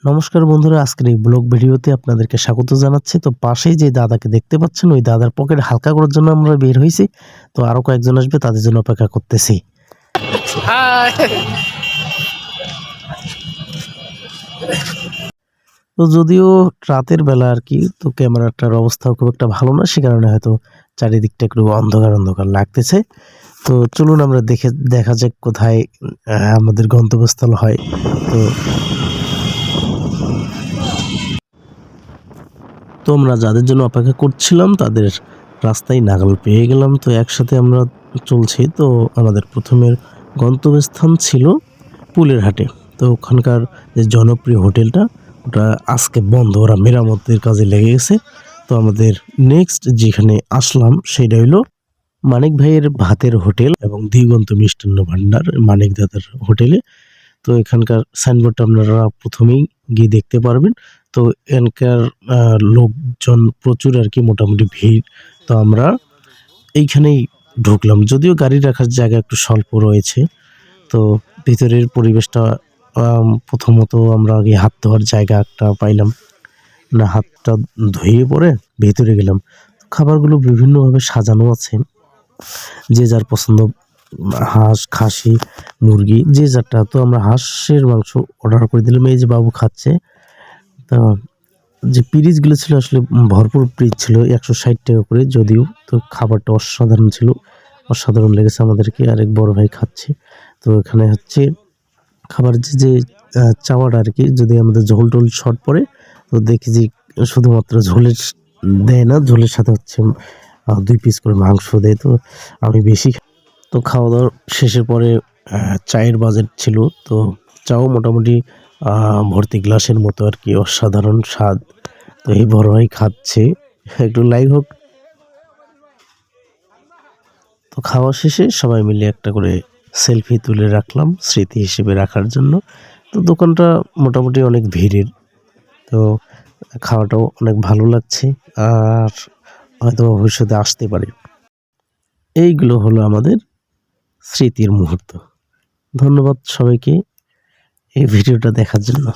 নমস্কার বন্ধুরা, আজকের এই ব্লগ ভিডিওতে আপনাদেরকে স্বাগত জানাচ্ছি। তো পাশেই যে দাদাকে দেখতে পাচ্ছেন, ওই দাদার পকেট হালকা করার জন্য আমরা বের হয়েছি। তো আরো কয়েকজন আসবে, তাদের জন্য অপেক্ষা করতেছি। তো যদিও রাতের বেলা আর কি, তো ক্যামেরাটার অবস্থাও খুব একটা ভালো না, সে কারণে হয়তো চারিদিকটা একটু অন্ধকার অন্ধকার লাগতেছে। তো চলুন আমরা দেখা যাক কোথায় আমাদের গন্তব্যস্থল হয়। তো আমরা যাদের জন্য অপেক্ষা করছিলাম তাদের রাস্তায় নাগাল পেয়ে গেলাম। তো একসাথে আমরা চলছি। তো আমাদের প্রথমের গন্তব্যস্থান ছিল পুলের হাটে। তো ওখানকার যে জনপ্রিয় হোটেলটা, ওটা আজকে বন্ধ, ওরা মেরামতের কাজে লেগে গেছে। তো আমাদের নেক্সট যেখানে আসলাম সেটা হইলো মানিক ভাইয়ের ভাতের হোটেল এবং দিগন্ত মিষ্টান্ন ভান্ডার, মানিক দাদার হোটেলে। তো এখানকার সাইনবোর্ডটা আপনারা প্রথমেই গিয়ে দেখতে পারবেন। তো এখানকার লোকজন প্রচুর আর কি, মোটামুটি ভিড়। তো আমরা এইখানেই ঢুকলাম, যদিও গাড়ি রাখার জায়গা একটু স্বল্প রয়েছে। তো ভিতরের পরিবেশটা প্রথমত আমরা আগে হাত ধোয়ার জায়গা একটা পাইলাম না, হাতটা ধুয়ে পরে ভেতরে গেলাম। খাবারগুলো বিভিন্নভাবে সাজানো আছে, যে যার পছন্দ, হাঁস, খাসি, মুরগি, যে যারটা। তো আমরা হাঁসের মাংস অর্ডার করে দিলাম। এই যে বাবু খাচ্ছে। তো যে পিরিচগুলো ছিল আসলে ভরপুর পিরিচ ছিল, 160 টাকা করে যদিও। তো খাবারটা অসাধারণ ছিল, অসাধারণ লেগেছে আমাদেরকে। আরেক বড় ভাই খাচ্ছে। তো এখানে হচ্ছে খাবার যে চাওয়াটা আর কি, যদি আমাদের ঝোল টোল শর্ট পড়ে, তো দেখি যে শুধুমাত্র ঝোলের দেয় না, ঝোলের সাথে হচ্ছে 2 পিস করে মাংস দেয়। তো আমি বেশি। তো খাওয়া দাওয়ার শেষের পরে চায়ের বাজেট ছিল। তো চাও মোটামুটি ভর্তি গ্লাসের মতো আর কি, অসাধারণ স্বাদ। তো এই বড় ভাই খাচ্ছে, একটু লাইভ হোক। তো খাওয়া শেষে সবাই মিলে একটা করে সেলফি তুলে রাখলাম স্মৃতি হিসেবে রাখার জন্য। তো দোকানটা মোটামুটি অনেক ভিড়ের। তো খাওয়াটাও অনেক ভালো লাগছে, আর হয়তো ভবিষ্যতে আসতে পারে। এইগুলো হলো আমাদের স্মৃতির মুহূর্ত। ধন্যবাদ সবাইকে এই ভিডিওটা দেখার জন্য।